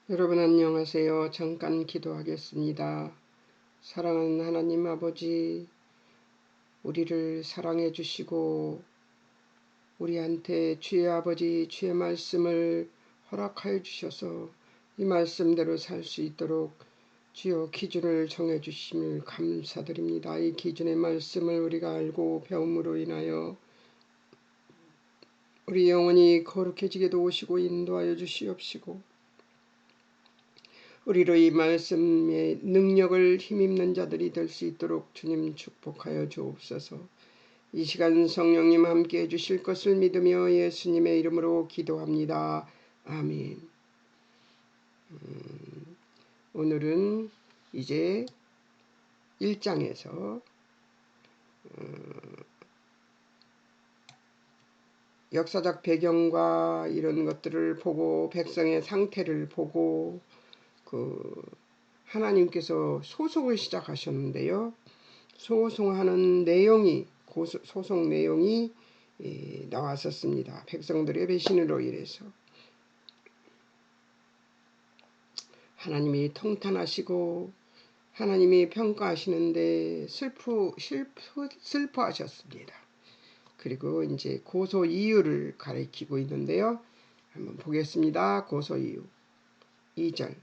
여러분 안녕하세요. 잠깐 기도하겠습니다. 사랑하는 하나님 아버지, 우리를 사랑해 주시고 우리한테 주의 아버지 주의 말씀을 허락하여 주셔서 이 말씀대로 살 수 있도록 주여 기준을 정해 주심을 감사드립니다. 이 기준의 말씀을 우리가 알고 배움으로 인하여 우리 영혼이 거룩해지게 도우시고 인도하여 주시옵시고, 우리로 이 말씀의 능력을 힘입는 자들이 될 수 있도록 주님 축복하여 주옵소서. 이 시간 성령님 함께 해주실 것을 믿으며 예수님의 이름으로 기도합니다. 아멘. 오늘은 이제 1장에서 역사적 배경과 이런 것들을 보고 백성의 상태를 보고 하나님께서 소송을 시작하셨는데요. 소송하는 내용이 소송 내용이 나왔었습니다. 백성들의 배신으로 인해서 하나님이 통탄하시고 하나님이 평가하시는데 슬퍼하셨습니다. 그리고 이제 고소 이유를 가리키고 있는데요. 한번 보겠습니다. 고소 이유 2절,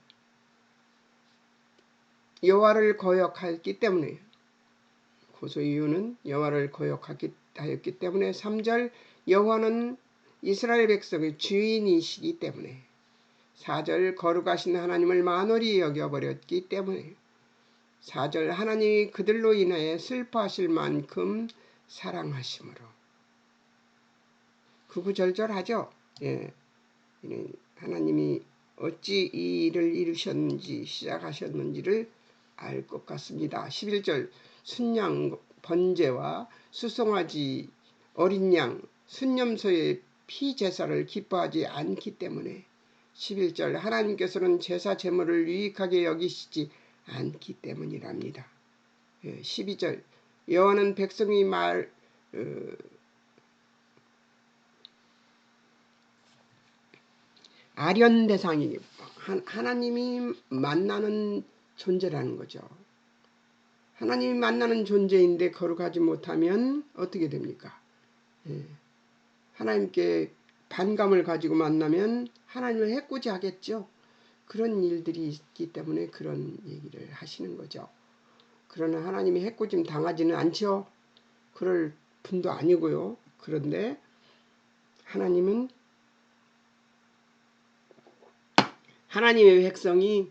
여호와를 거역하였기 때문에, 고소 이유는 여호와를 거역하였기 때문에. 3절, 여호와는 이스라엘 백성의 주인이시기 때문에. 4절, 거룩하신 하나님을 만홀히 여겨버렸기 때문에. 4절, 하나님이 그들로 인하여 슬퍼하실 만큼 사랑하심으로. 구구절절하죠. 예. 하나님이 어찌 이 일을 이루셨는지 시작하셨는지를 알 것 같습니다. 11절, 순양 번제와 수송아지 어린 양 순념소의 피제사를 기뻐하지 않기 때문에. 11절, 하나님께서는 제사 제물을 유익하게 여기시지 않기 때문이랍니다. 12절, 여호와는 백성이 아련 대상이 하나님이 만나는 존재라는 거죠. 하나님이 만나는 존재인데 거룩하지 못하면 어떻게 됩니까? 하나님께 반감을 가지고 만나면 하나님을 해코지 하겠죠. 그런 일들이 있기 때문에 그런 얘기를 하시는 거죠. 그러나 하나님이 해코짐 당하지는 않죠. 그럴 분도 아니고요. 그런데 하나님은 하나님의 백성이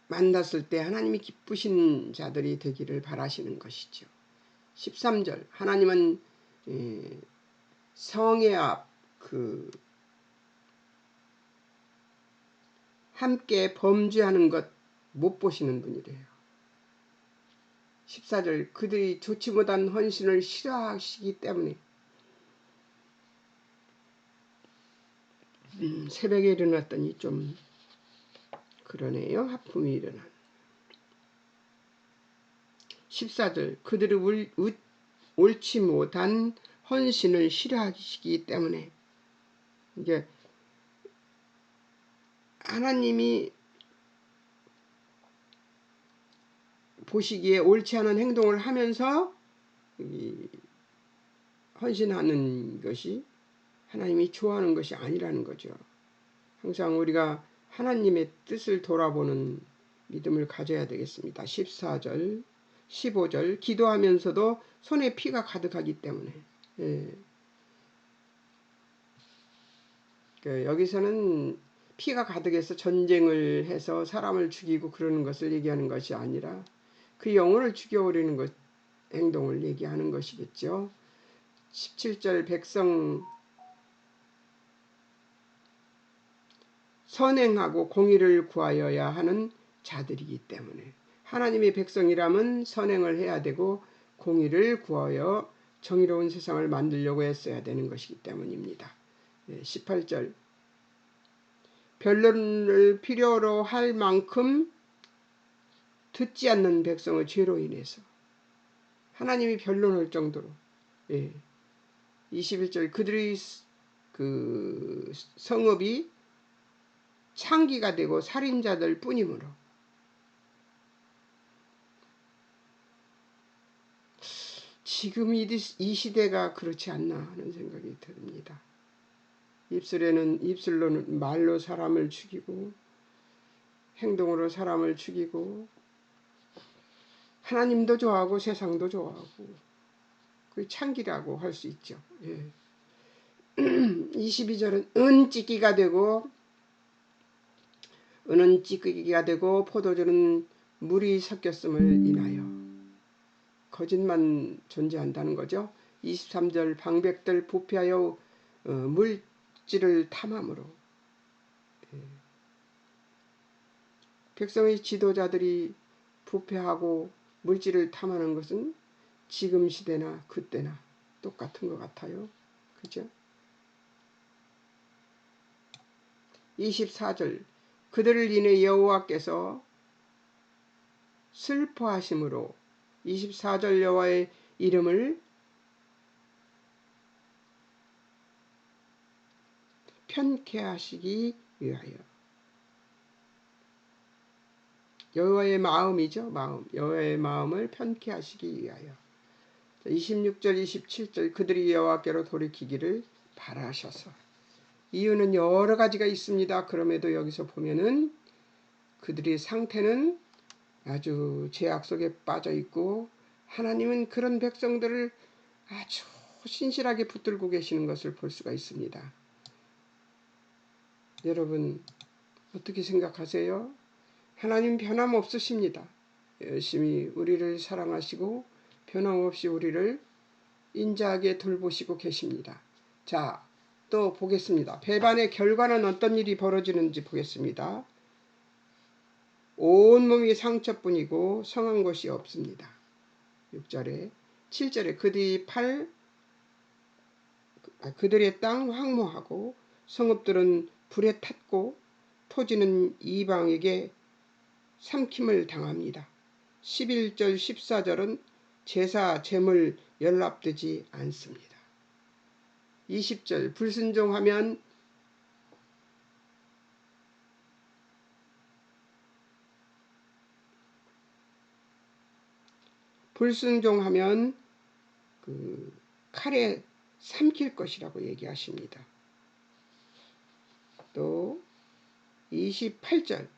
만났을 때 하나님이 기쁘신 자들이 되기를 바라시는 것이죠. 13절, 하나님은 성의 앞 함께 범죄하는 것 못 보시는 분이래요. 14절, 그들이 좋지 못한 헌신을 싫어하시기 때문에. 새벽에 일어났더니 좀 그러네요. 하품이 일어난. 14절, 그들이 옳지 못한 헌신을 싫어하시기 때문에. 이제 하나님이 보시기에 옳지 않은 행동을 하면서 헌신하는 것이 하나님이 좋아하는 것이 아니라는 거죠. 항상 우리가 하나님의 뜻을 돌아보는 믿음을 가져야 되겠습니다. 14절, 15절, 기도하면서도 손에 피가 가득하기 때문에. 여기서는 피가 가득해서 전쟁을 해서 사람을 죽이고 그러는 것을 얘기하는 것이 아니라 그 영혼을 죽여버리는 행동을 얘기하는 것이겠죠. 17절, 백성 선행하고 공의를 구하여야 하는 자들이기 때문에. 하나님의 백성이라면 선행을 해야 되고 공의를 구하여 정의로운 세상을 만들려고 했어야 되는 것이기 때문입니다. 18절, 변론을 필요로 할 만큼 듣지 않는 백성의 죄로 인해서 하나님이 변론할 정도로. 21절, 그들이 그 성읍이 창기가 되고 살인자들 뿐이므로 지금 이 시대가 그렇지 않나 하는 생각이 듭니다. 입술로는 말로 사람을 죽이고 행동으로 사람을 죽이고 하나님도 좋아하고 세상도 좋아하고 그 창기라고 할 수 있죠. 예. 22절은 은은 찌꺼기가 되고 포도주는 물이 섞였음을 인하여 거짓만 존재한다는 거죠. 23절 방백들 부패하여 물질을 탐함으로 백성의 지도자들이 부패하고 물질을 탐하는 것은 지금 시대나 그때나 똑같은 것 같아요. 그죠? 24절 그들을 인해 여호와께서 슬퍼하심으로 24절 여호와의 이름을 편케하시기 위하여 여호와의 마음이죠. 여호와의 마음을 편케하시기 위하여 26절 27절 그들이 여호와께로 돌이키기를 바라셔서 이유는 여러 가지가 있습니다. 그럼에도 여기서 보면은 그들의 상태는 아주 죄악 속에 빠져 있고 하나님은 그런 백성들을 아주 신실하게 붙들고 계시는 것을 볼 수가 있습니다. 여러분 어떻게 생각하세요? 하나님 변함없으십니다. 열심히 우리를 사랑하시고 변함없이 우리를 인자하게 돌보시고 계십니다. 자, 또 보겠습니다. 배반의 결과는 어떤 일이 벌어지는지 보겠습니다. 온몸이 상처뿐이고 성한 것이 없습니다. 6절에 7절에 그들의 땅 황무하고 성읍들은 불에 탔고 토지는 이방에게 삼킴을 당합니다. 11절 14절은 제사 제물 연락되지 않습니다. 20절 불순종하면 그 칼에 삼킬 것이라고 얘기하십니다. 또 28절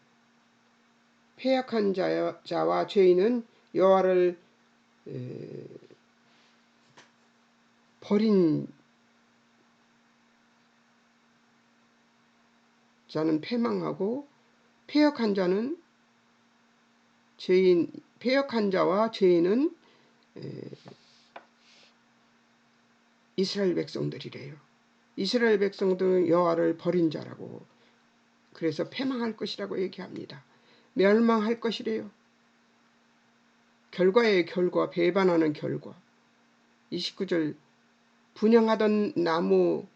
패역한 자와 죄인은 여호와를 버린 자는 패망하고 패역한 자와 죄인은 이스라엘 백성들이래요. 이스라엘 백성들은 여호와를 버린 자라고 그래서 패망할 것이라고 얘기합니다. 멸망할 것이래요. 결과의 결과, 배반하는 결과. 29절 분양하던 나무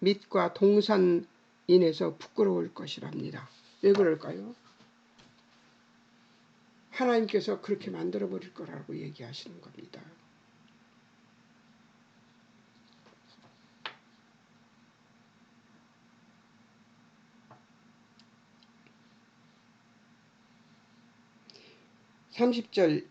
밑과 동산 인해서 부끄러울 것이랍니다. 왜 그럴까요? 하나님께서 그렇게 만들어버릴 거라고 얘기하시는 겁니다. (30절)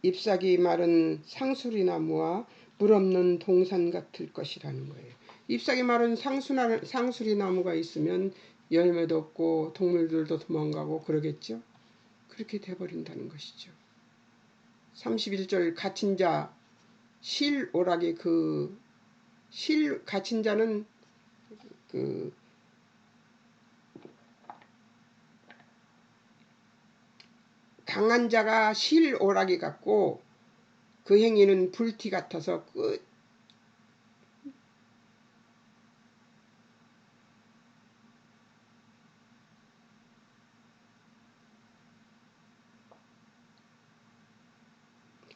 잎사귀 마른 상수리나무와 물 없는 동산 같을 것이라는 거예요. 잎사귀 마른 상수리나무가 있으면 열매도 없고 동물들도 도망가고 그러겠죠. 그렇게 돼버린다는 것이죠. 31절 갇힌 자 실오라기 갇힌 자는 강한 자가 실오라기 같고 그 행위는 불티 같아서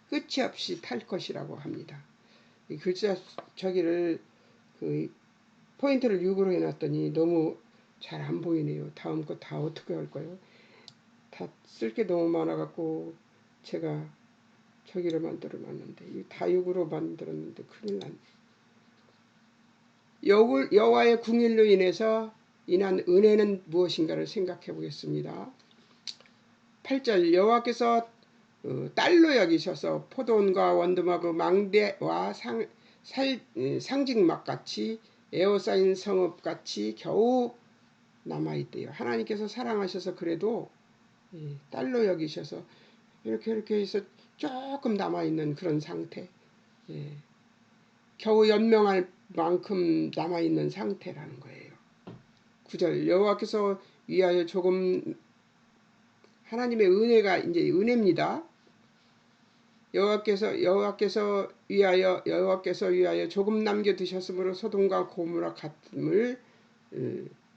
끝이 없이 탈 것이라고 합니다. 이 글자 저기를 포인트를 6으로 해놨더니 너무 잘 안 보이네요. 다음 거 다 어떻게 할까요? 다 쓸 게 너무 많아갖고 제가 저기로 만들어 놨는데 이 다육으로 만들었는데 큰일 났네. 여호와의 궁일로 인해서 인한 은혜는 무엇인가를 생각해 보겠습니다. 8절 여호와께서 딸로 여기셔서 포도원과 원두막의 망대와 상직막같이 에워싸인 성읍같이 겨우 남아있대요. 하나님께서 사랑하셔서 그래도 딸로 여기셔서 이렇게 해서 조금 남아있는 그런 상태. 겨우 연명할 만큼 남아있는 상태라는 거예요. 9절 여호와께서 위하여 조금 하나님의 은혜가 이제 은혜입니다. 여호와께서 위하여 조금 남겨 두셨으므로 소돔과 고모라 같음을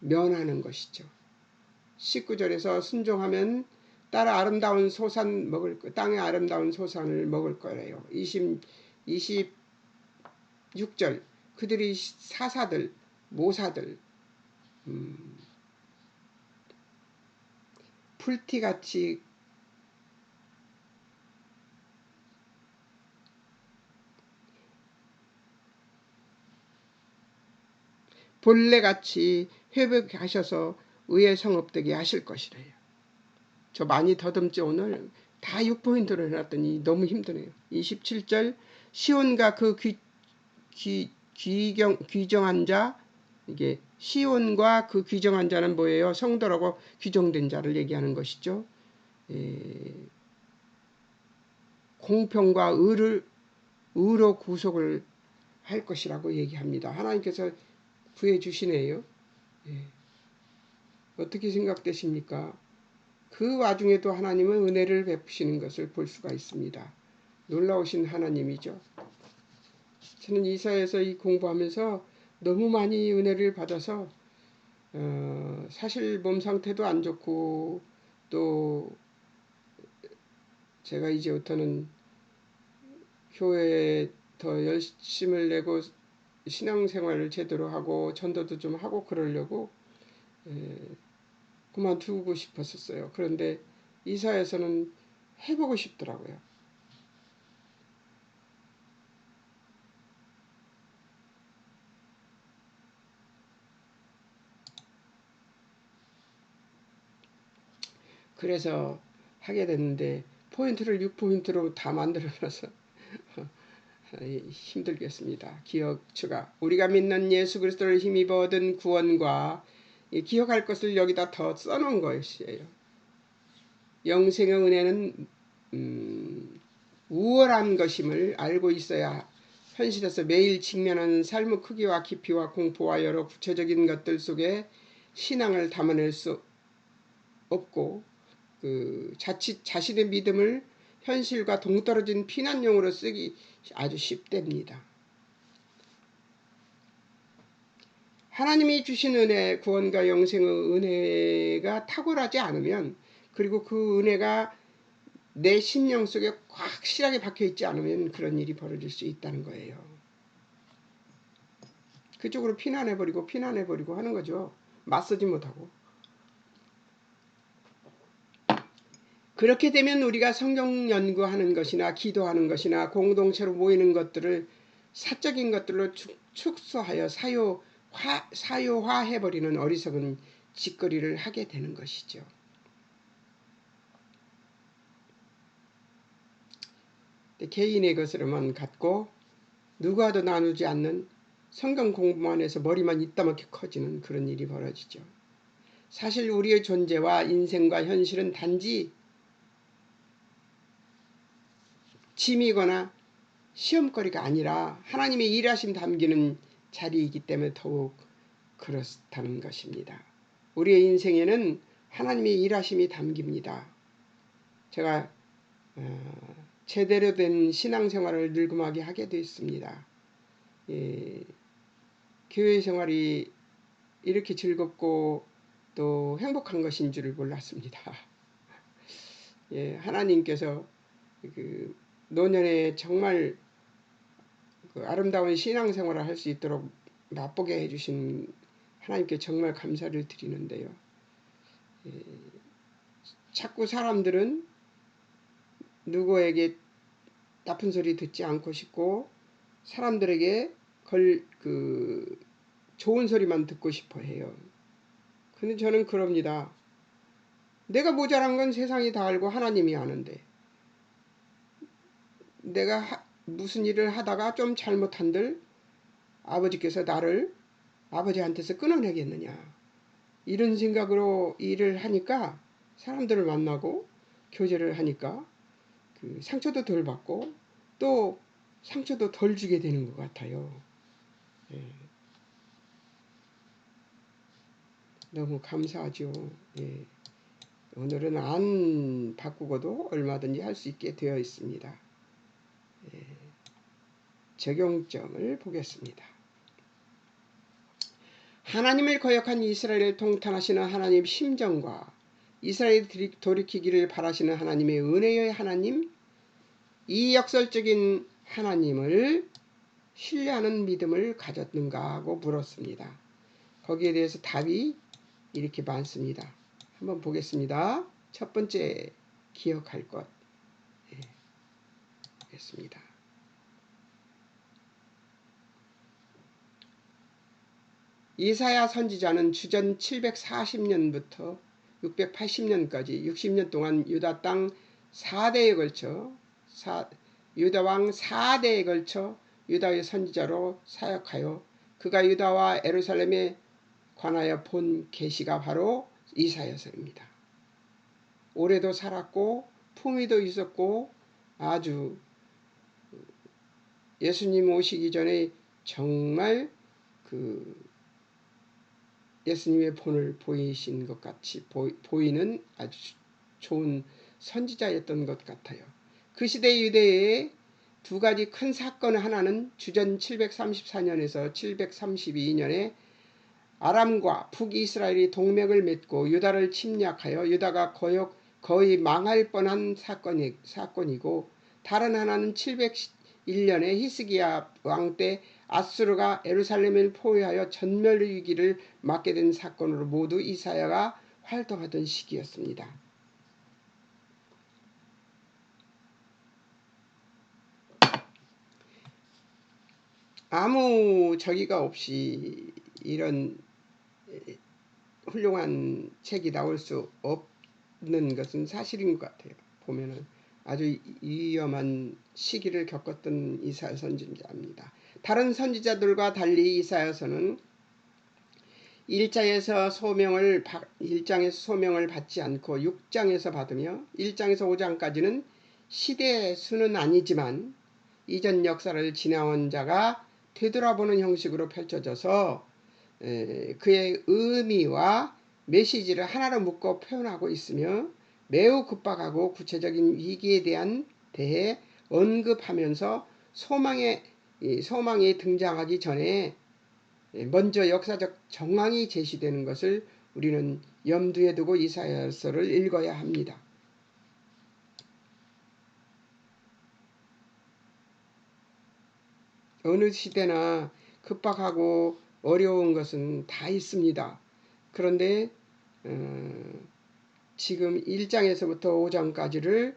면하는 것이죠. 19절에서 순종하면 땅의 아름다운 소산을 먹을 거래요. 26절 그들이 사사들 모사들 풀티같이 본래같이 회복하셔서 의의 성읍 되게 하실 것이래요. 저 많이 더듬죠. 오늘 다 6포인트로 해놨더니 너무 힘드네요. 27절 시온과 그 귀정한 자, 이게 시온과 그 귀정한 자는 뭐예요? 성도라고 규정된 자를 얘기하는 것이죠. 공평과 의로 구속을 할 것이라고 얘기합니다. 하나님께서 구해주시네요. 어떻게 생각되십니까? 그 와중에도 하나님은 은혜를 베푸시는 것을 볼 수가 있습니다. 놀라우신 하나님이죠. 저는 이사야서 이 공부하면서 너무 많이 은혜를 받아서 사실 몸 상태도 안 좋고 또 제가 이제부터는 교회에 더 열심을 내고 신앙생활을 제대로 하고 전도도 좀 하고 그러려고 그만두고 싶었었어요. 그런데 이사야서는 해보고 싶더라고요. 그래서 하게 됐는데 포인트를 6포인트로 다 만들어놔서 힘들겠습니다. 기억 추가. 우리가 믿는 예수 그리스도를 힘입어 얻은 구원과 기억할 것을 여기다 더 써놓은 것이에요. 영생의 은혜는 우월한 것임을 알고 있어야 현실에서 매일 직면하는 삶의 크기와 깊이와 공포와 여러 구체적인 것들 속에 신앙을 담아낼 수 없고 자칫 자신의 믿음을 현실과 동떨어진 피난용으로 쓰기 아주 쉽답니다. 하나님이 주신 은혜, 구원과 영생의 은혜가 탁월하지 않으면, 그리고 그 은혜가 내 심령 속에 확실하게 박혀있지 않으면 그런 일이 벌어질 수 있다는 거예요. 그쪽으로 피난해버리고 하는 거죠. 맞서지 못하고. 그렇게 되면 우리가 성경 연구하는 것이나 기도하는 것이나 공동체로 모이는 것들을 사적인 것들로 축소하여 사요화해버리는 어리석은 짓거리를 하게 되는 것이죠. 개인의 것으로만 갖고 누구와도 나누지 않는 성경 공부만 해서 머리만 이따만게 커지는 그런 일이 벌어지죠. 사실 우리의 존재와 인생과 현실은 단지 짐이거나 시험거리가 아니라 하나님의 일하심 담기는 자리이기 때문에 더욱 그렇다는 것입니다. 우리의 인생에는 하나님의 일하심이 담깁니다. 제가 제대로 된 신앙생활을 늙음하게 하게 되었습니다. 교회 생활이 이렇게 즐겁고 또 행복한 것인 줄을 몰랐습니다. 하나님께서 노년에 정말 아름다운 신앙생활을 할 수 있도록 맛보게 해주신 하나님께 정말 감사를 드리는데요. 자꾸 사람들은 누구에게 나쁜 소리 듣지 않고 싶고 사람들에게 좋은 소리만 듣고 싶어 해요. 근데 저는 그럽니다. 내가 모자란 건 세상이 다 알고 하나님이 아는데 내가 무슨 일을 하다가 좀 잘못한들 아버지께서 나를 아버지한테서 끊어내겠느냐. 이런 생각으로 일을 하니까 사람들을 만나고 교제를 하니까 상처도 덜 받고 또 상처도 덜 주게 되는 것 같아요. 예. 너무 감사하죠. 예. 오늘은 안 바꾸고도 얼마든지 할 수 있게 되어 있습니다. 예. 적용점을 보겠습니다. 하나님을 거역한 이스라엘을 통탄하시는 하나님 심정과 이스라엘이 돌이키기를 바라시는 하나님의 은혜의 하나님, 이 역설적인 하나님을 신뢰하는 믿음을 가졌는가 하고 물었습니다. 거기에 대해서 답이 이렇게 많습니다. 한번 보겠습니다. 첫 번째 기억할 것 보겠습니다. 이사야 선지자는 주전 740년부터 680년까지 60년 동안 유다 땅 4대에 걸쳐 유다 왕 4대에 걸쳐 유다의 선지자로 사역하여 그가 유다와 예루살렘에 관하여 본 계시가 바로 이사야서입니다. 오래도 살았고 품위도 있었고 아주 예수님 오시기 전에 정말 예수님의 본을 보이신 것 같이 보이는 아주 좋은 선지자였던 것 같아요. 그 시대 유대에 두 가지 큰 사건, 하나는 주전 734년에서 732년에 아람과 북이스라엘이 동맹을 맺고 유다를 침략하여 유다가 거의 망할 뻔한 사건이고, 다른 하나는 701년에 히스기야 왕 때 아수르가 예루살렘을 포위하여 전멸 위기를 맞게 된 사건으로 모두 이사야가 활동하던 시기였습니다. 아무 저기가 없이 이런 훌륭한 책이 나올 수 없는 것은 사실인 것 같아요. 보면은 아주 위험한 시기를 겪었던 이사야 선지자입니다. 다른 선지자들과 달리 이사야서는 1장에서 소명을 받지 않고 6장에서 받으며 1장에서 5장까지는 시대의 수는 아니지만 이전 역사를 지나온 자가 되돌아보는 형식으로 펼쳐져서 그의 의미와 메시지를 하나로 묶어 표현하고 있으며 매우 급박하고 구체적인 위기에 대해 언급하면서 소망이 등장하기 전에 먼저 역사적 정황이 제시되는 것을 우리는 염두에 두고 이사야서를 읽어야 합니다. 어느 시대나 급박하고 어려운 것은 다 있습니다. 그런데 지금 1장에서부터 5장까지를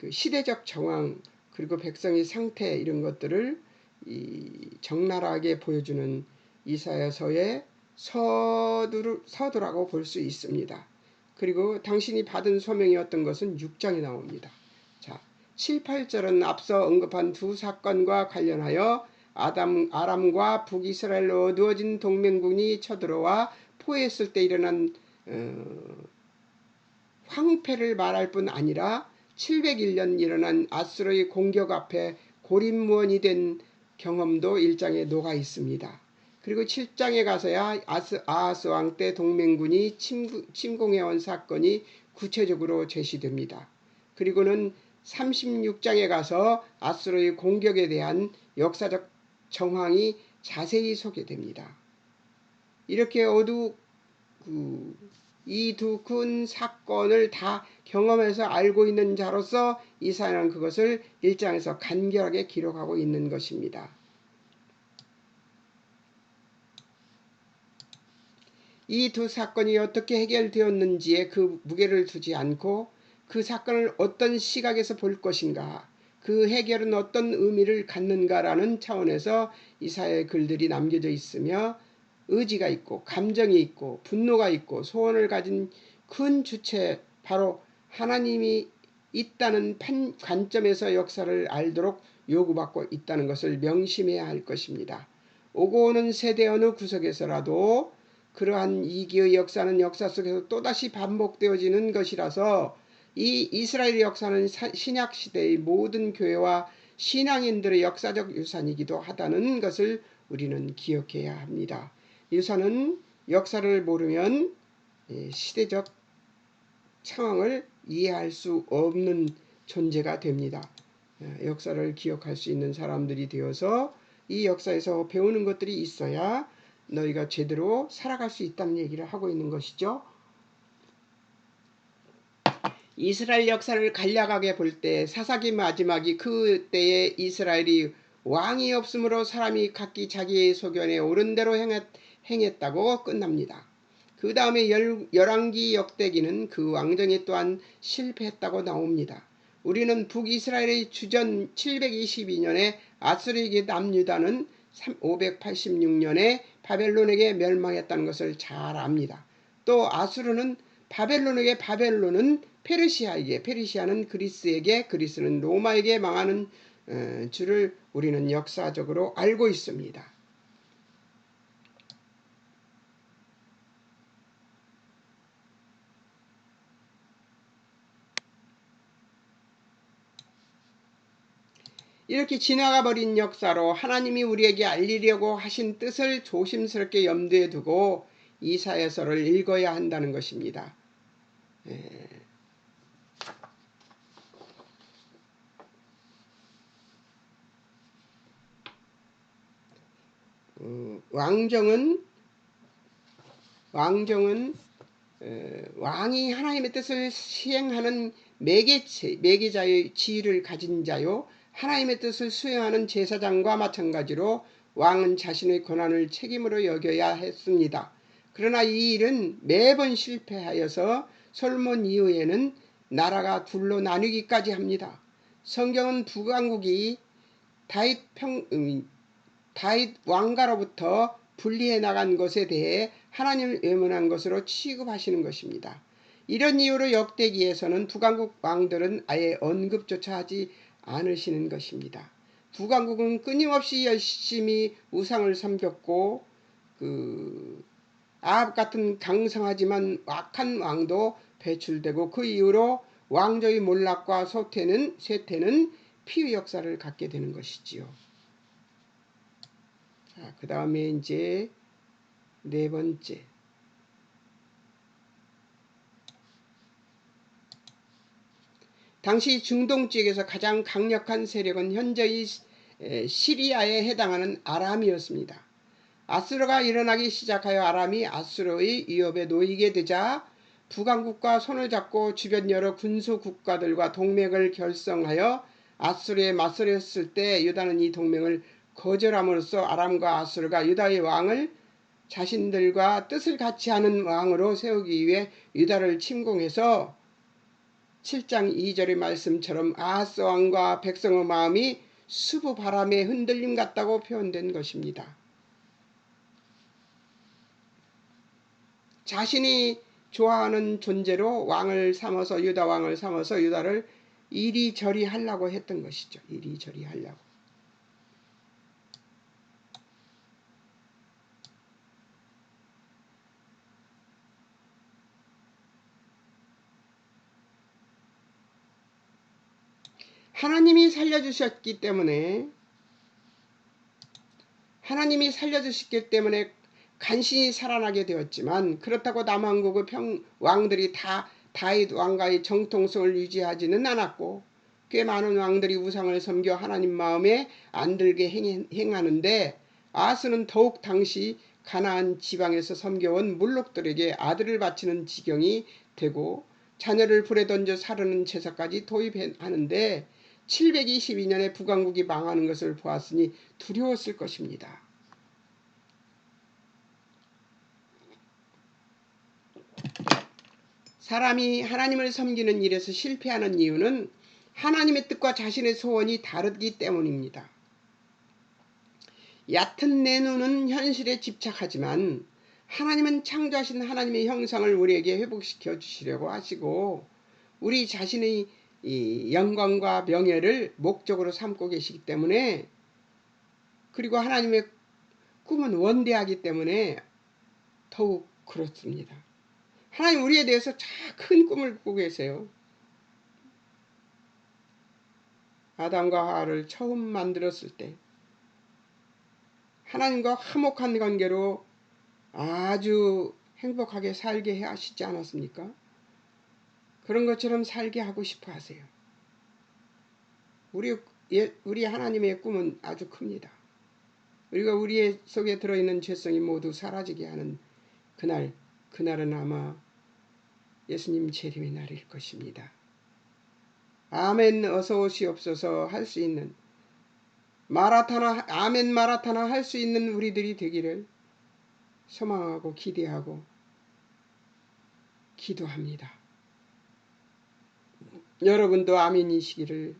시대적 정황 그리고 백성의 상태 이런 것들을 적나라하게 보여주는 이사야서의 서두라고 볼 수 있습니다. 그리고 당신이 받은 소명이 어떤 것은 6장에 나옵니다. 자, 7, 8절은 앞서 언급한 두 사건과 관련하여 아람과 북이스라엘로 어두워진 동맹군이 쳐들어와 포위했을 때 일어난 황폐를 말할 뿐 아니라 701년 일어난 아수르의 공격 앞에 고립무원이 된 경험도 1장에 녹아 있습니다. 그리고 7장에 가서야 아하스 왕 때 동맹군이 침공해온 사건이 구체적으로 제시됩니다. 그리고는 36장에 가서 아수르의 공격에 대한 역사적 정황이 자세히 소개됩니다. 이렇게 이 두 큰 사건을 다 경험해서 알고 있는 자로서 이사야는 그것을 1장에서 간결하게 기록하고 있는 것입니다. 이 두 사건이 어떻게 해결되었는지에 그 무게를 두지 않고 그 사건을 어떤 시각에서 볼 것인가, 그 해결은 어떤 의미를 갖는가라는 차원에서 이사야의 글들이 남겨져 있으며 의지가 있고 감정이 있고 분노가 있고 소원을 가진 큰 주체 바로 하나님이 있다는 관점에서 역사를 알도록 요구받고 있다는 것을 명심해야 할 것입니다. 오고 오는 세대 어느 구석에서라도 그러한 이기의 역사는 역사 속에서 또다시 반복되어지는 것이라서 이 이스라엘 역사는 신약시대의 모든 교회와 신앙인들의 역사적 유산이기도 하다는 것을 우리는 기억해야 합니다. 유산은 역사를 모르면 시대적 상황을 이해할 수 없는 존재가 됩니다. 역사를 기억할 수 있는 사람들이 되어서 이 역사에서 배우는 것들이 있어야 너희가 제대로 살아갈 수 있다는 얘기를 하고 있는 것이죠. 이스라엘 역사를 간략하게 볼 때 사사기 마지막이 그때에 이스라엘이 왕이 없으므로 사람이 각기 자기의 소견에 옳은 대로 행했다고 끝납니다. 그 다음에 열왕기 역대기는 그 왕정이 또한 실패했다고 나옵니다. 우리는 북이스라엘의 주전 722년에 아수르에게 남유다는 586년에 바벨론에게 멸망했다는 것을 잘 압니다. 또 아수르는 바벨론은 페르시아에게, 페르시아는 그리스에게, 그리스는 로마에게 망하는 줄을 우리는 역사적으로 알고 있습니다. 이렇게 지나가 버린 역사로 하나님이 우리에게 알리려고 하신 뜻을 조심스럽게 염두에 두고 이사야서를 읽어야 한다는 것입니다. 왕정은 왕이 하나님의 뜻을 시행하는 매개자의 지위를 가진 자요, 하나님의 뜻을 수행하는 제사장과 마찬가지로 왕은 자신의 권한을 책임으로 여겨야 했습니다. 그러나 이 일은 매번 실패하여서 솔몬 이후에는 나라가 둘로 나뉘기까지 합니다. 성경은 북왕국이 다윗 왕가로부터 분리해 나간 것에 대해 하나님을 외면한 것으로 취급하시는 것입니다. 이런 이유로 역대기에서는 북왕국 왕들은 아예 언급조차 하지 않으시는 것입니다. 북왕국은 끊임없이 열심히 우상을 섬겼고 아합 같은 강성하지만 악한 왕도 배출되고 그 이후로 왕조의 몰락과 쇠퇴는 피의 역사를 갖게 되는 것이지요. 자, 그 다음에 이제 네 번째. 당시 중동 지역에서 가장 강력한 세력은 현재의 시리아에 해당하는 아람이었습니다. 아수르가 일어나기 시작하여 아람이 아수르의 위협에 놓이게 되자 북왕국과 손을 잡고 주변 여러 군수 국가들과 동맹을 결성하여 아수르에 맞서렸을 때 유다는 이 동맹을 거절함으로써 아람과 아수르가 유다의 왕을 자신들과 뜻을 같이 하는 왕으로 세우기 위해 유다를 침공해서 7장 2절의 말씀처럼 아하스 왕과 백성의 마음이 수부 바람에 흔들림 같다고 표현된 것입니다. 자신이 좋아하는 존재로 유다 왕을 삼아서 유다를 이리저리 하려고 했던 것이죠. 이리저리 하려고. 하나님이 살려주셨기 때문에 간신히 살아나게 되었지만 그렇다고 남왕국의 왕들이 다 다윗 왕과의 정통성을 유지하지는 않았고 꽤 많은 왕들이 우상을 섬겨 하나님 마음에 안 들게 행하는데 아하스는 더욱 당시 가나안 지방에서 섬겨온 물록들에게 아들을 바치는 지경이 되고 자녀를 불에 던져 사르는 제사까지 도입하는데 722년에 북왕국이 망하는 것을 보았으니 두려웠을 것입니다. 사람이 하나님을 섬기는 일에서 실패하는 이유는 하나님의 뜻과 자신의 소원이 다르기 때문입니다. 얕은 내 눈은 현실에 집착하지만 하나님은 창조하신 하나님의 형상을 우리에게 회복시켜 주시려고 하시고 우리 자신의 이 영광과 명예를 목적으로 삼고 계시기 때문에, 그리고 하나님의 꿈은 원대하기 때문에 더욱 그렇습니다. 하나님 우리에 대해서 큰 꿈을 꾸고 계세요. 아담과 하와를 처음 만들었을 때 하나님과 화목한 관계로 아주 행복하게 살게 하시지 않았습니까? 그런 것처럼 살게 하고 싶어 하세요. 우리 하나님의 꿈은 아주 큽니다. 우리가 우리 속에 들어있는 죄성이 모두 사라지게 하는 그날은 아마 예수님 재림의 날일 것입니다. 아멘 어서 오시옵소서 할 수 있는 아멘 마라타나 할 수 있는 우리들이 되기를 소망하고 기대하고 기도합니다. 여러분도 아멘이시기를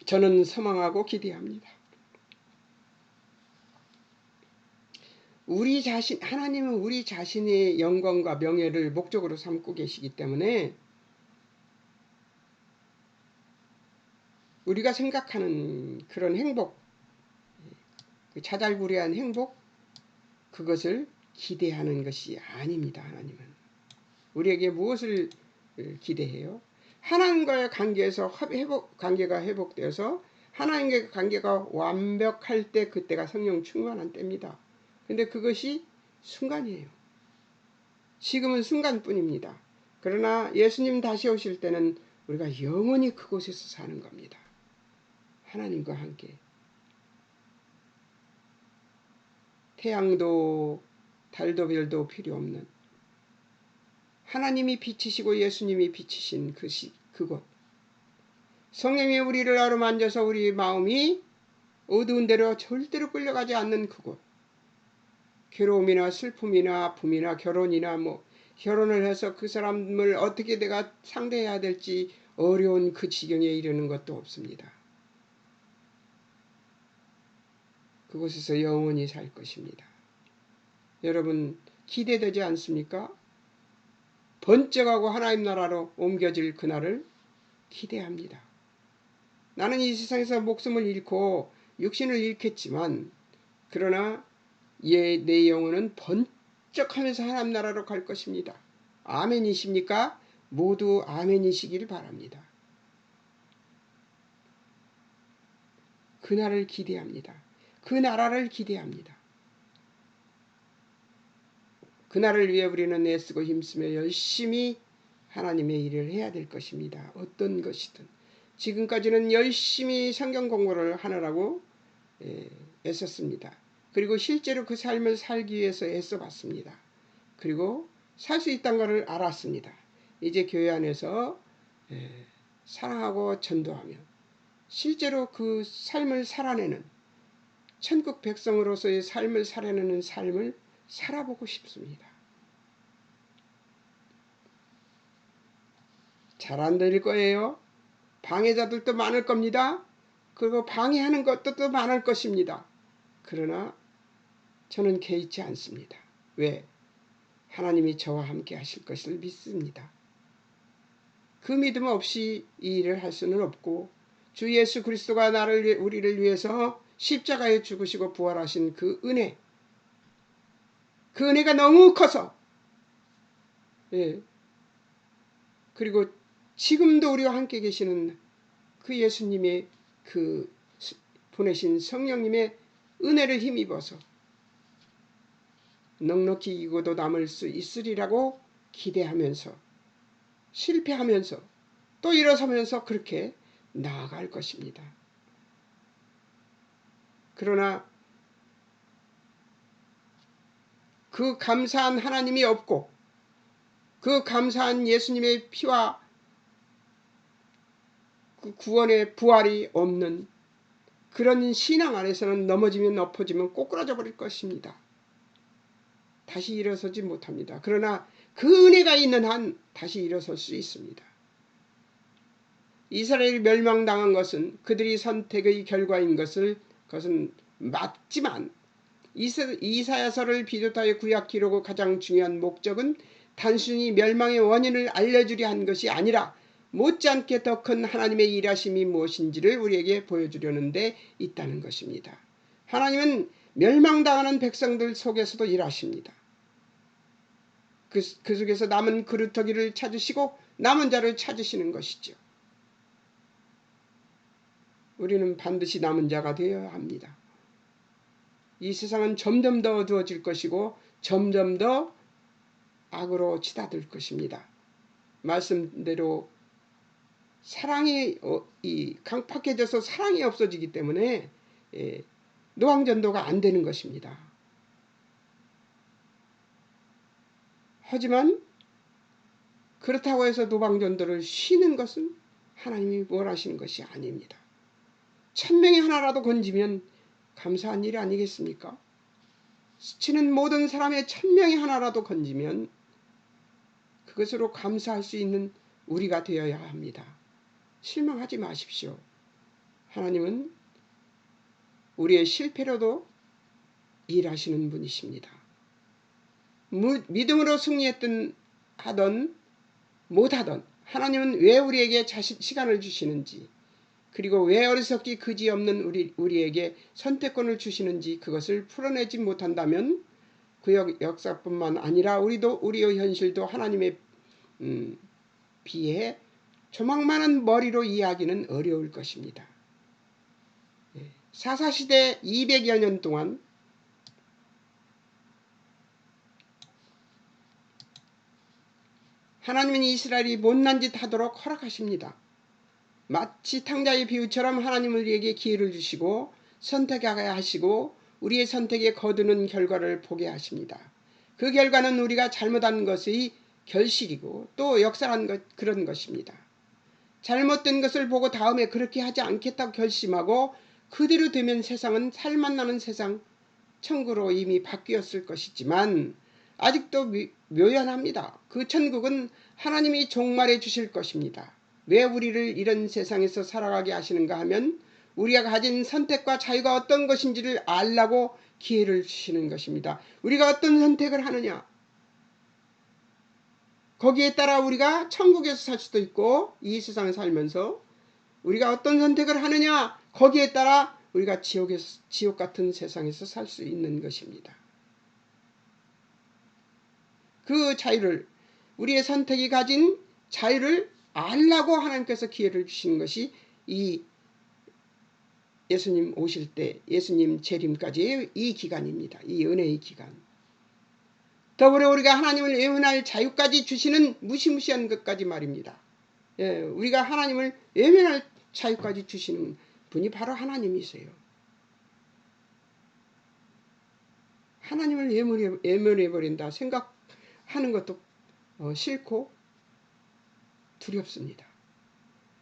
저는 소망하고 기대합니다. 하나님은 우리 자신의 영광과 명예를 목적으로 삼고 계시기 때문에 우리가 생각하는 그런 행복, 그 자잘구레한 행복, 그것을 기대하는 것이 아닙니다. 하나님은 우리에게 무엇을 기대해요? 하나님과의 관계에서 관계가 회복되어서 하나님과의 관계가 완벽할 때, 그때가 성령 충만한 때입니다. 근데 그것이 순간이에요. 지금은 순간뿐입니다. 그러나 예수님 다시 오실 때는 우리가 영원히 그곳에서 사는 겁니다. 하나님과 함께. 태양도 달도 별도 필요 없는 하나님이 빛이시고 예수님이 빛이신 그곳. 성령이 우리를 어루만져서 우리 마음이 어두운 데로 절대로 끌려가지 않는 그곳. 괴로움이나 슬픔이나 아픔이나 결혼이나 결혼을 해서 그 사람을 어떻게 내가 상대해야 될지 어려운 그 지경에 이르는 것도 없습니다. 그곳에서 영원히 살 것입니다. 여러분 기대되지 않습니까? 번쩍하고 하나님 나라로 옮겨질 그날을 기대합니다. 나는 이 세상에서 목숨을 잃고 육신을 잃겠지만 그러나 내 영혼은 번쩍하면서 하나님 나라로 갈 것입니다. 아멘이십니까? 모두 아멘이시길 바랍니다. 그날을 기대합니다. 그 나라를 기대합니다. 그날을 위해 우리는 애쓰고 힘쓰며 열심히 하나님의 일을 해야 될 것입니다. 어떤 것이든. 지금까지는 열심히 성경 공부를 하느라고 애썼습니다. 그리고 실제로 그 삶을 살기 위해서 애써봤습니다. 그리고 살 수 있다는 것을 알았습니다. 이제 교회 안에서 사랑하고 전도하며 실제로 그 삶을 살아내는 천국 백성으로서의 삶을 살아내는 삶을 살아보고 싶습니다. 잘 안 될 거예요. 방해자들도 많을 겁니다. 그리고 방해하는 것도 또 많을 것입니다. 그러나 저는 개의치 않습니다. 왜? 하나님이 저와 함께 하실 것을 믿습니다. 그 믿음 없이 이 일을 할 수는 없고 주 예수 그리스도가 우리를 위해서 십자가에 죽으시고 부활하신 그 은혜가 너무 커서 그리고 지금도 우리와 함께 계시는 그 예수님의 그 보내신 성령님의 은혜를 힘입어서 넉넉히 이고도 남을 수 있으리라고 기대하면서 실패하면서 또 일어서면서 그렇게 나아갈 것입니다. 그러나 그 감사한 하나님이 없고 그 감사한 예수님의 피와 그 구원의 부활이 없는 그런 신앙 안에서는 넘어지면 엎어지면 꼬꾸라져 버릴 것입니다. 다시 일어서지 못합니다. 그러나 그 은혜가 있는 한 다시 일어설 수 있습니다. 이스라엘이 멸망당한 것은 그들이 선택의 결과인 그것은 맞지만 이사야서를 비롯하여 구약 기록의 가장 중요한 목적은 단순히 멸망의 원인을 알려주려 한 것이 아니라 못지않게 더 큰 하나님의 일하심이 무엇인지를 우리에게 보여주려는 데 있다는 것입니다. 하나님은 멸망당하는 백성들 속에서도 일하십니다. 그 속에서 남은 그루터기를 찾으시고 남은 자를 찾으시는 것이죠. 우리는 반드시 남은 자가 되어야 합니다. 이 세상은 점점 더 어두워질 것이고 점점 더 악으로 치닫을 것입니다. 말씀대로 사랑이 강팍해져서 사랑이 없어지기 때문에 노방전도가 안 되는 것입니다. 하지만 그렇다고 해서 노방전도를 쉬는 것은 하나님이 원하시는 것이 아닙니다. 1000명이 하나라도 건지면 감사한 일 아니겠습니까? 스치는 모든 사람의 1000명이 하나라도 건지면 그것으로 감사할 수 있는 우리가 되어야 합니다. 실망하지 마십시오. 하나님은 우리의 실패로도 일하시는 분이십니다. 믿음으로 승리했든 하던 못하던 하나님은 왜 우리에게 시간을 주시는지, 그리고 왜 어리석기 그지없는 우리에게 선택권을 주시는지 그것을 풀어내지 못한다면 그 역사뿐만 아니라 우리의 현실도 하나님에 비해 조망 많은 머리로 이해하기는 어려울 것입니다. 사사시대 200여 년 동안 하나님은 이스라엘이 못난 짓 하도록 허락하십니다. 마치 탕자의 비유처럼 하나님은 우리에게 기회를 주시고 선택하게 하시고 우리의 선택에 거두는 결과를 보게 하십니다. 그 결과는 우리가 잘못한 것의 결실이고 또 역사란 그런 것입니다. 잘못된 것을 보고 다음에 그렇게 하지 않겠다고 결심하고 그대로 되면 세상은 살맛나는 세상, 천국으로 이미 바뀌었을 것이지만 아직도 묘연합니다. 그 천국은 하나님이 종말해 주실 것입니다. 왜 우리를 이런 세상에서 살아가게 하시는가 하면 우리가 가진 선택과 자유가 어떤 것인지를 알라고 기회를 주시는 것입니다. 우리가 어떤 선택을 하느냐, 거기에 따라 우리가 천국에서 살 수도 있고 이 세상에 살면서 우리가 어떤 선택을 하느냐, 거기에 따라 우리가 지옥 같은 세상에서 살 수 있는 것입니다. 그 자유를, 우리의 선택이 가진 자유를 알라고 하나님께서 기회를 주시는 것이 이 예수님 오실 때, 예수님 재림까지의 이 기간입니다. 이 은혜의 기간. 더불어 우리가 하나님을 외면할 자유까지 주시는 무시무시한 것까지 말입니다. 우리가 하나님을 외면할 자유까지 주시는 분이 바로 하나님이세요. 하나님을 외면해버린다 생각하는 것도 싫고 두렵습니다.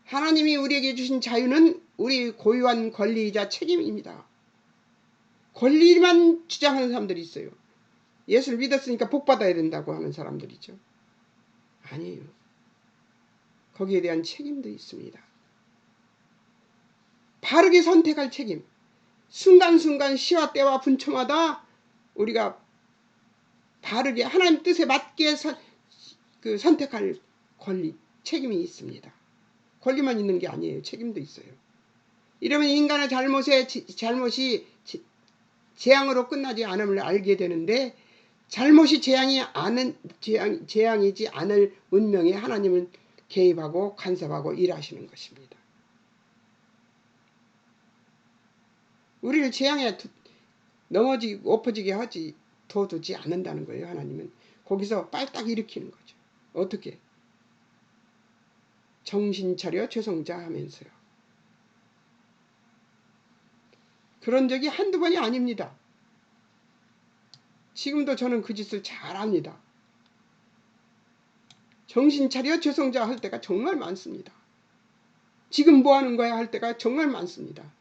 하나님이 우리에게 주신 자유는 우리 고유한 권리이자 책임입니다. 권리만 주장하는 사람들이 있어요. 예수를 믿었으니까 복 받아야 된다고 하는 사람들이죠. 아니에요. 거기에 대한 책임도 있습니다. 바르게 선택할 책임. 순간순간 시와 때와 분초마다 우리가 바르게 하나님 뜻에 맞게 선택할 권리, 책임이 있습니다. 권리만 있는 게 아니에요. 책임도 있어요. 이러면 인간의 잘못이 재앙으로 끝나지 않음을 알게 되는데, 잘못이 재앙이지 않을 운명에 하나님은 개입하고 간섭하고 일하시는 것입니다. 우리를 재앙에 넘어지고 엎어지게 하지 둬두지 않는다는 거예요. 하나님은 거기서 빨딱 일으키는 거죠. 어떻게? 정신 차려 죄송자 하면서요. 그런 적이 한두 번이 아닙니다. 지금도 저는 그 짓을 잘합니다. 정신 차려 죄송자 할 때가 정말 많습니다. 지금 뭐 하는 거야 할 때가 정말 많습니다.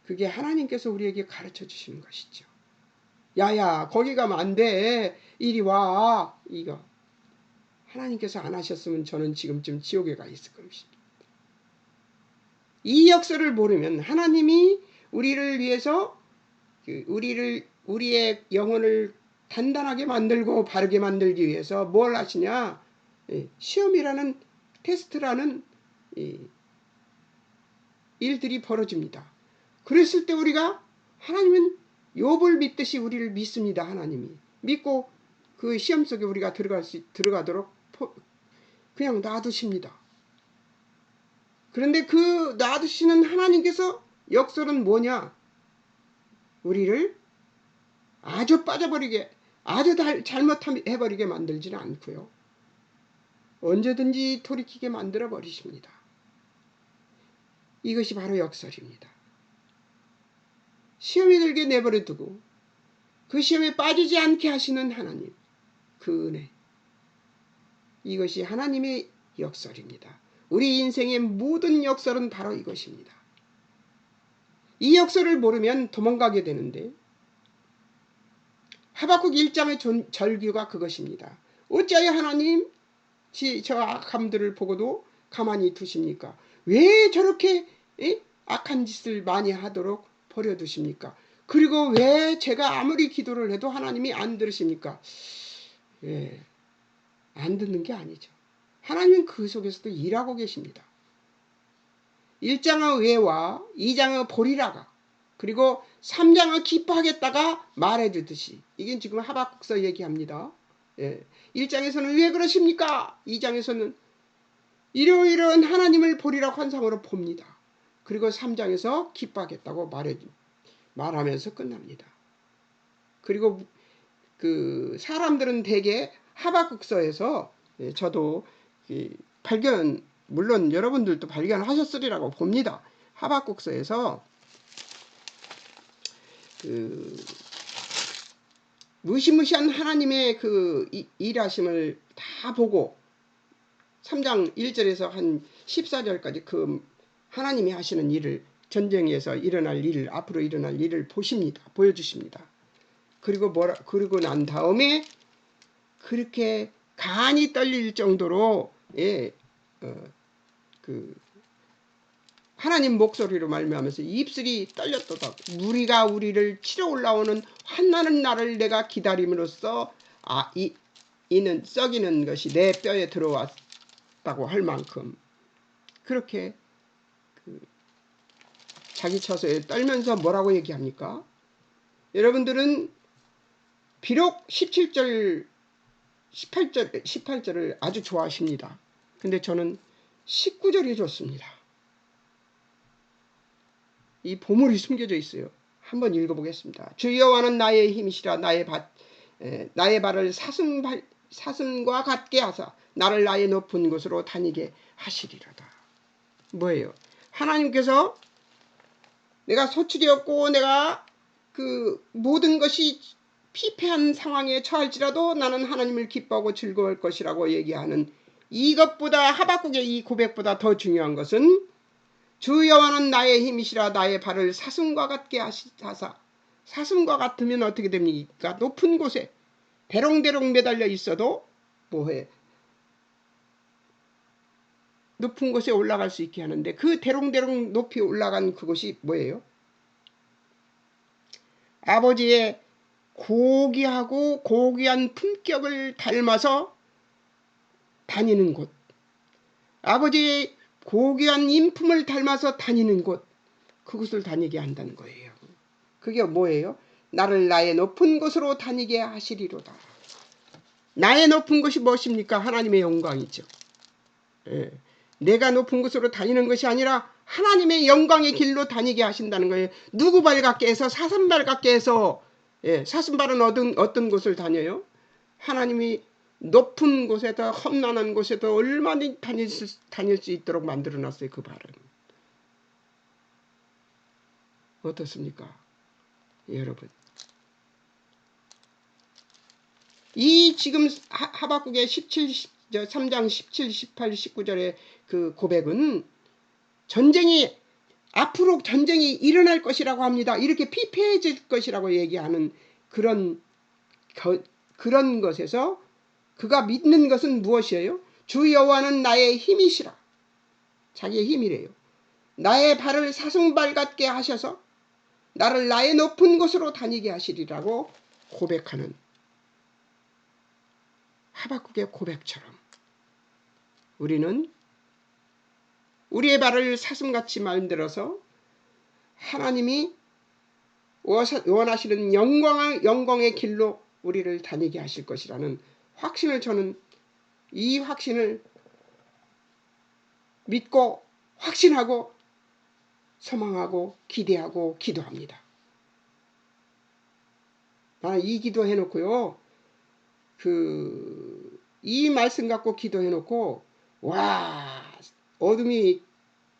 그게 하나님께서 우리에게 가르쳐 주시는 것이죠. 야야 거기 가면 안 돼. 이리 와. 이거. 하나님께서 안 하셨으면 저는 지금쯤 지옥에 가 있을 것입니다. 이 역사를 모르면 하나님이 우리를 위해서 우리의 영혼을 단단하게 만들고 바르게 만들기 위해서 뭘 하시냐? 시험이라는 테스트라는 일들이 벌어집니다. 그랬을 때 우리가 하나님은 욥을 믿듯이 우리를 믿습니다. 하나님이 믿고 그 시험 속에 우리가 들어가도록 그냥 놔두십니다. 그런데 그 놔두시는 하나님께서 역설은 뭐냐? 우리를 아주 빠져버리게, 아주 잘못해버리게 만들지는 않고요. 언제든지 돌이키게 만들어 버리십니다. 이것이 바로 역설입니다. 시험에 들게 내버려 두고 그 시험에 빠지지 않게 하시는 하나님, 그 은혜, 이것이 하나님의 역설입니다. 우리 인생의 모든 역설은 바로 이것입니다. 이 역설을 모르면 도망가게 되는데 하박국 1장의 절규가 그것입니다. 어찌하여 하나님 저 악함들을 보고도 가만히 두십니까? 왜 저렇게 악한 짓을 많이 하도록 버려두십니까? 그리고 왜 제가 아무리 기도를 해도 하나님이 안 들으십니까? 안 듣는 게 아니죠. 하나님은 그 속에서도 일하고 계십니다. 1장의 외와 2장의 보리라가 그리고 3장의 기뻐하겠다가 말해주듯이 이게 지금 하박국서 얘기합니다. 1장에서는 왜 그러십니까? 2장에서는 이러이러한 하나님을 보리라 환상으로 봅니다. 그리고 3장에서 기뻐하겠다고 말하면서 끝납니다. 그리고 그 사람들은 대개 하박국서에서 저도 물론 여러분들도 발견하셨으리라고 봅니다. 하박국서에서 그 무시무시한 하나님의 그 일하심을 다 보고 3장 1절에서 한 14절까지 그 하나님이 하시는 일을 전쟁에서 일어날 일을 앞으로 일어날 일을 보여주십니다. 그리고 난 다음에 그렇게 간이 떨릴 정도로 하나님 목소리로 말미암아서 입술이 떨렸도다. 무리가 우리를 치러 올라오는 환난의 날을 내가 기다림으로써 이는 썩이는 것이 내 뼈에 들어왔다고 할 만큼 그렇게 자기 처소에 떨면서 뭐라고 얘기합니까? 여러분들은 비록 17절 18절을 아주 좋아하십니다. 근데 저는 19절이 좋습니다. 이 보물이 숨겨져 있어요. 한번 읽어보겠습니다. 주 여호와는 나의 힘이시라 나의 발을 사슴과 같게 하사 나를 나의 높은 곳으로 다니게 하시리로다. 뭐예요? 하나님께서 내가 소출이었고 내가 그 모든 것이 피폐한 상황에 처할지라도 나는 하나님을 기뻐하고 즐거울 것이라고 얘기하는 이것보다 하박국의 이 고백보다 더 중요한 것은 주 여호와는 나의 힘이시라 나의 발을 사슴과 같게 하사 사슴과 같으면 어떻게 됩니까? 높은 곳에 대롱대롱 매달려 있어도 뭐해? 높은 곳에 올라갈 수 있게 하는데 그 대롱대롱 높이 올라간 그곳이 뭐예요? 아버지의 고귀하고 고귀한 품격을 닮아서 다니는 곳, 아버지의 고귀한 인품을 닮아서 다니는 곳, 그곳을 다니게 한다는 거예요. 그게 뭐예요? 나를 나의 높은 곳으로 다니게 하시리로다. 나의 높은 곳이 무엇입니까? 하나님의 영광이죠. 내가 높은 곳으로 다니는 것이 아니라 하나님의 영광의 길로 다니게 하신다는 거예요. 누구 발 같게 해서 사슴발 같게 해서 사슴발은 어떤 곳을 다녀요? 하나님이 높은 곳에다 험난한 곳에도 얼마나 다닐 수 있도록 만들어놨어요. 그 발은. 어떻습니까? 여러분. 이 지금 하박국의 3장 17, 18, 19절의 그 고백은 앞으로 전쟁이 일어날 것이라고 합니다. 이렇게 피폐해질 것이라고 얘기하는 그런 것에서 그가 믿는 것은 무엇이에요? 주 여호와는 나의 힘이시라. 자기의 힘이래요. 나의 발을 사슴발 같게 하셔서 나를 나의 높은 곳으로 다니게 하시리라고 고백하는 하박국의 고백처럼 우리는 우리의 발을 사슴같이 만들어서 하나님이 원하시는 영광의 길로 우리를 다니게 하실 것이라는 확신을, 저는 이 확신을 믿고 확신하고 소망하고 기대하고 기도합니다. 나는 이 기도 해놓고요, 이 말씀 갖고 기도해놓고, 와, 어둠이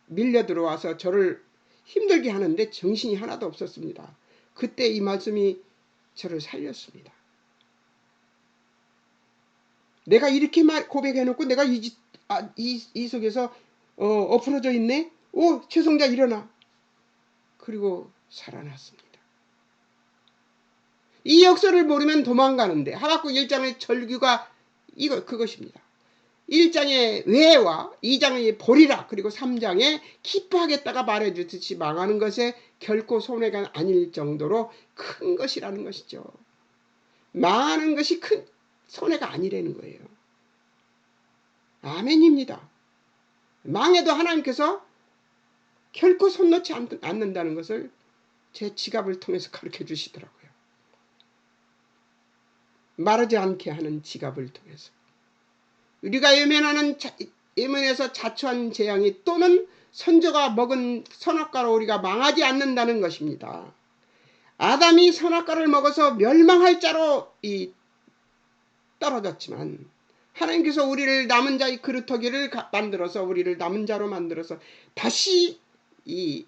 밀려 들어와서 저를 힘들게 하는데 정신이 하나도 없었습니다. 그때 이 말씀이 저를 살렸습니다. 내가 이렇게 고백해놓고 내가 이 속에서 엎어져 있네? 오, 최송자 일어나. 그리고 살아났습니다. 이 역사를 모르면 도망가는데 하박국 1장의 절규가 그것입니다. 1장의 외와 2장의 보리라, 그리고 3장의 기뻐하겠다가 말해주듯이 망하는 것에 결코 손해가 아닐 정도로 큰 것이라는 것이죠. 망하는 것이 큰 손해가 아니라는 거예요. 아멘입니다. 망해도 하나님께서 결코 손 놓지 않는다는 것을 제 지갑을 통해서 가르쳐 주시더라고요. 마르지 않게 하는 지갑을 통해서. 우리가 예면에서 자초한 재앙이 또는 선조가 먹은 선악과로 우리가 망하지 않는다는 것입니다. 아담이 선악과를 먹어서 멸망할 자로 떨어졌지만 하나님께서 우리를 남은 자의 그루터기를 만들어서 우리를 남은 자로 만들어서 다시 이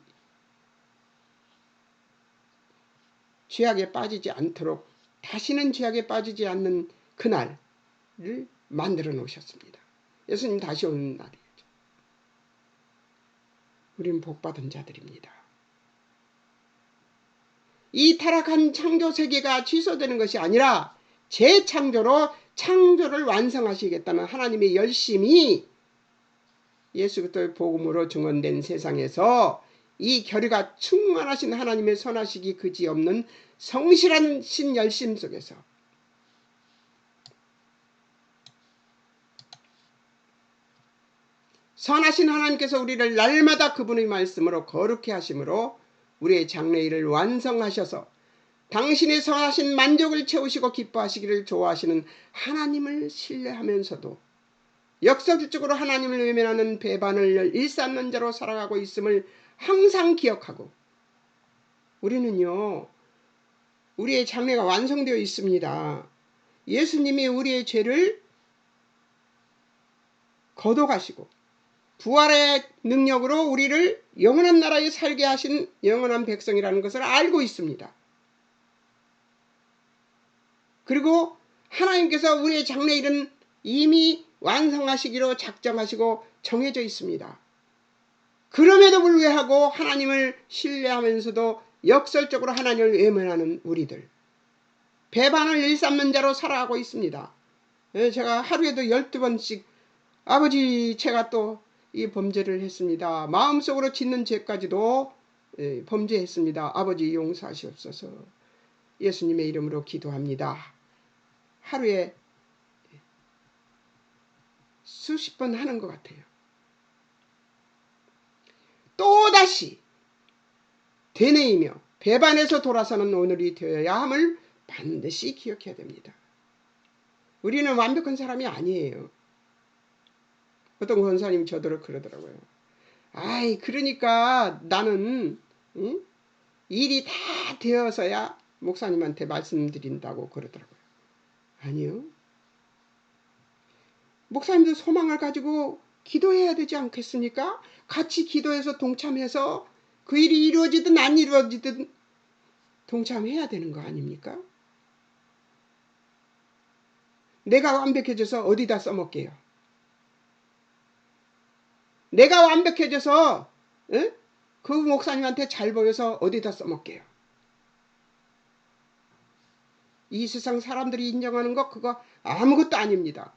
죄악에 빠지지 않도록, 다시는 죄악에 빠지지 않는 그날을 만들어 놓으셨습니다. 예수님 다시 오는 날이죠. 우리는 복받은 자들입니다. 이 타락한 창조 세계가 취소되는 것이 아니라 재창조로 창조를 완성하시겠다는 하나님의 열심이 예수 그리스도의 복음으로 증언된 세상에서 이 결의가 충만하신 하나님의 선하시기 그지없는 성실한 열심 속에서 선하신 하나님께서 우리를 날마다 그분의 말씀으로 거룩해 하심으로 우리의 장래일을 완성하셔서 당신의 선하신 만족을 채우시고 기뻐하시기를 좋아하시는 하나님을 신뢰하면서도 역사적으로 하나님을 외면하는 배반을 일삼는 자로 살아가고 있음을 항상 기억하고, 우리는요, 우리의 장래가 완성되어 있습니다. 예수님이 우리의 죄를 거둬가시고 부활의 능력으로 우리를 영원한 나라에 살게 하신 영원한 백성이라는 것을 알고 있습니다. 그리고 하나님께서 우리의 장래일은 이미 완성하시기로 작정하시고 정해져 있습니다. 그럼에도 불구하고 하나님을 신뢰하면서도 역설적으로 하나님을 외면하는 우리들, 배반을 일삼는 자로 살아가고 있습니다. 제가 하루에도 12번씩 아버지, 제가 또 이 범죄를 했습니다. 마음속으로 짓는 죄까지도 범죄했습니다. 아버지 용서하시옵소서. 예수님의 이름으로 기도합니다. 하루에 수십 번 하는 것 같아요. 또다시 되뇌이며 배반에서 돌아서는 오늘이 되어야 함을 반드시 기억해야 됩니다. 우리는 완벽한 사람이 아니에요. 어떤 권사님이 저더러 그러더라고요. 아이, 그러니까 나는 일이 다 되어서야 목사님한테 말씀드린다고 그러더라고요. 아니요. 목사님도 소망을 가지고 기도해야 되지 않겠습니까? 같이 기도해서 동참해서 그 일이 이루어지든 안 이루어지든 동참해야 되는 거 아닙니까? 내가 완벽해져서 어디다 써먹게요? 내가 완벽해져서 그 목사님한테 잘 보여서 어디다 써먹게요? 이 세상 사람들이 인정하는 거 그거 아무것도 아닙니다.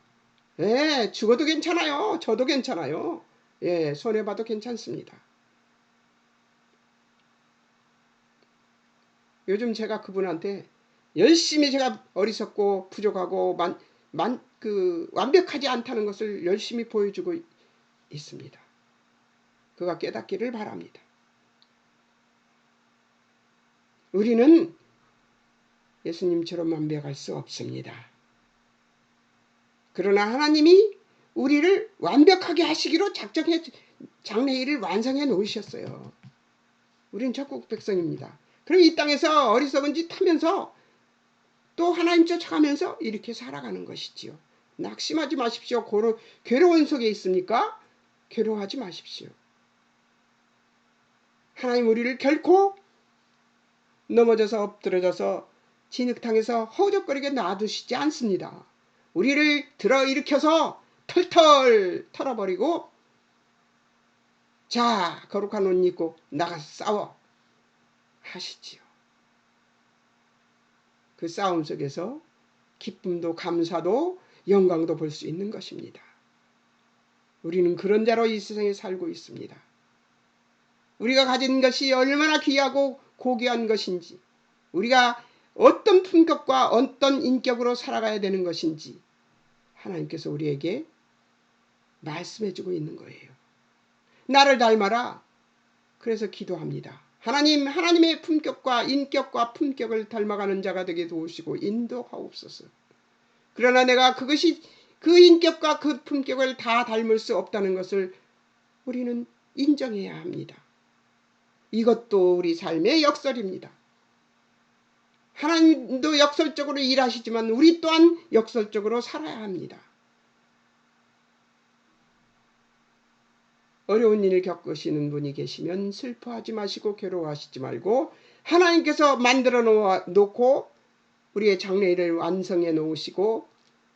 예, 죽어도 괜찮아요. 저도 괜찮아요. 예, 손해봐도 괜찮습니다. 요즘 제가 그분한테 열심히 제가 어리석고 부족하고 완벽하지 않다는 것을 열심히 보여주고 있습니다. 그가 깨닫기를 바랍니다. 우리는 예수님처럼 완벽할 수 없습니다. 그러나 하나님이 우리를 완벽하게 하시기로 작정해 장래일을 완성해 놓으셨어요. 우리는 천국 백성입니다. 그럼 이 땅에서 어리석은 짓 하면서 또 하나님 쫓아가면서 이렇게 살아가는 것이지요. 낙심하지 마십시오. 괴로운 속에 있습니까? 괴로워하지 마십시오. 하나님 우리를 결코 넘어져서 엎드려져서 진흙탕에서 허우적거리게 놔두시지 않습니다. 우리를 들어 일으켜서 털털 털어버리고 자 거룩한 옷 입고 나가서 싸워 하시지요. 그 싸움 속에서 기쁨도 감사도 영광도 볼 수 있는 것입니다. 우리는 그런 자로 이 세상에 살고 있습니다. 우리가 가진 것이 얼마나 귀하고 고귀한 것인지, 우리가 어떤 품격과 어떤 인격으로 살아가야 되는 것인지 하나님께서 우리에게 말씀해주고 있는 거예요. 나를 닮아라. 그래서 기도합니다. 하나님의 품격과 인격과 품격을 닮아가는 자가 되게 도우시고 인도하옵소서. 그러나 내가 그 인격과 그 품격을 다 닮을 수 없다는 것을 우리는 인정해야 합니다. 이것도 우리 삶의 역설입니다. 하나님도 역설적으로 일하시지만 우리 또한 역설적으로 살아야 합니다. 어려운 일을 겪으시는 분이 계시면 슬퍼하지 마시고 괴로워하시지 말고 하나님께서 만들어 놓고 우리의 장래일을 완성해 놓으시고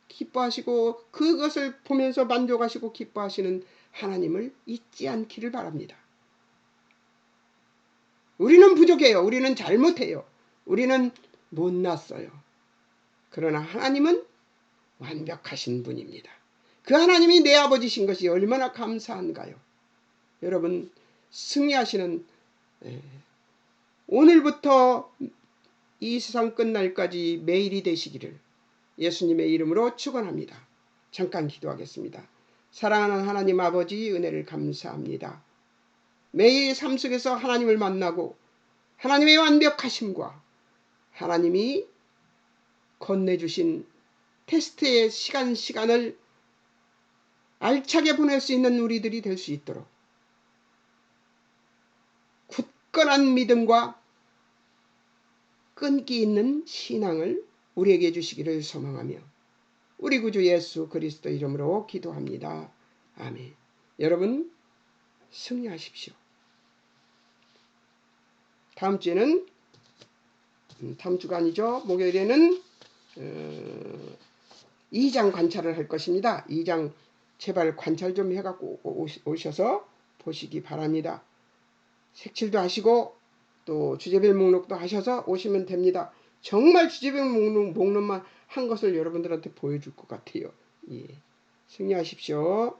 기뻐하시고 그것을 보면서 만족하시고 기뻐하시는 하나님을 잊지 않기를 바랍니다. 우리는 부족해요. 우리는 잘못해요. 우리는 못났어요. 그러나 하나님은 완벽하신 분입니다. 그 하나님이 내 아버지신 것이 얼마나 감사한가요. 여러분 승리하시는 오늘부터 이 세상 끝날까지 매일이 되시기를 예수님의 이름으로 축원합니다. 잠깐 기도하겠습니다. 사랑하는 하나님 아버지 은혜를 감사합니다. 매일 삶 속에서 하나님을 만나고 하나님의 완벽하심과 하나님이 건네주신 테스트의 시간을 알차게 보낼 수 있는 우리들이 될 수 있도록 굳건한 믿음과 끈기 있는 신앙을 우리에게 주시기를 소망하며 우리 구주 예수 그리스도 이름으로 기도합니다. 아멘. 여러분 승리하십시오. 다음 주에는 다음 주가 아니죠. 목요일에는 2장 관찰을 할 것입니다. 2장 제발 관찰 좀 해갖고 오셔서 보시기 바랍니다. 색칠도 하시고 또 주제별 목록도 하셔서 오시면 됩니다. 정말 주제별 목록만 한 것을 여러분들한테 보여줄 것 같아요. 예. 승리하십시오.